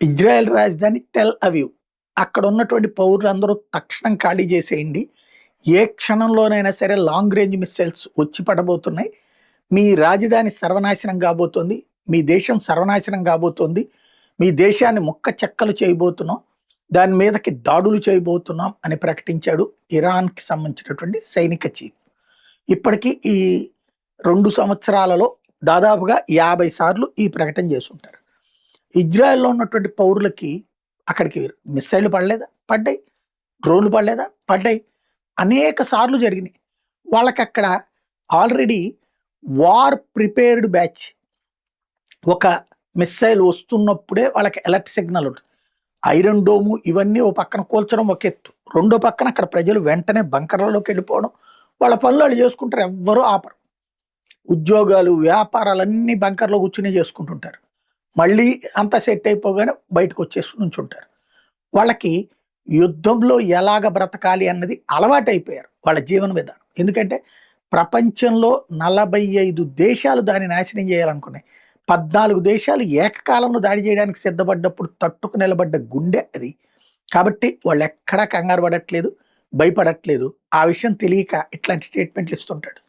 Israel రాజధాని Tel Aviv. అక్కడ ఉన్నటువంటి పౌరులందరూ తక్షణం ఖాళీ చేసేయండి. ఏ క్షణంలోనైనా సరే లాంగ్ రేంజ్ మిస్సైల్స్ వచ్చి పడబోతున్నాయి. మీ రాజధాని సర్వనాశనం కాబోతోంది. మీ దేశం సర్వనాశనం కాబోతోంది. మీ దేశాన్ని ముక్క చెక్కలు చేయబోతున్నాం. దాని మీదకి దాడులు చేయబోతున్నాం అని ప్రకటించాడు ఇరాన్‌కి సంబంధించినటువంటి సైనిక చీఫ్. ఇప్పటికీ ఈ 2 సంవత్సరాలలో దాదాపుగా 50 సార్లు ఈ ప్రకటన చేసుంటారు. ఇజ్రాయెల్‌లో ఉన్నటువంటి పౌరులకి అక్కడికి మిస్సైల్‌లు పడలేదా? పడ్డాయి. డ్రోన్‌లు పడలేదా? పడ్డాయి. అనేక సార్లు జరిగినాయి. వాళ్ళకక్కడ ఆల్రెడీ వార్ ప్రిపేర్డ్ బ్యాచ్. ఒక మిస్సైల్ వస్తున్నప్పుడే వాళ్ళకి అలర్ట్ సిగ్నల్ ఉంటుంది. ఐరన్ డోము ఇవన్నీ ఓ పక్కన కూల్చడం ఒక ఎత్తు. రెండో పక్కన అక్కడ ప్రజలు వెంటనే బంకర్లలోకి వెళ్ళిపోవడం. వాళ్ళ పనులు వాళ్ళు చేసుకుంటారు. ఎవ్వరూ ఆపరు. ఉద్యోగాలు, వ్యాపారాలన్నీ బంకర్‌లో కూర్చునే చేసుకుంటుంటారు. మళ్ళీ అంతా సెట్ అయిపోగానే బయటకు వచ్చేసి నుంచుంటారు. వాళ్ళకి యుద్ధంలో ఎలాగ బ్రతకాలి అన్నది అలవాటైపోయారు వాళ్ళ జీవన విధానం. ఎందుకంటే ప్రపంచంలో 45 దేశాలు దాన్ని నాశనం చేయాలనుకున్నాయి. 14 దేశాలు ఏకకాలంలో దాడి చేయడానికి సిద్ధపడ్డప్పుడు తట్టుకు నిలబడ్డ గుండె అది. కాబట్టి వాళ్ళెక్కడా కంగారు పడట్లేదు, భయపడట్లేదు. ఆ విషయం తెలియక ఇట్లాంటి స్టేట్మెంట్లు ఇస్తుంటాడు.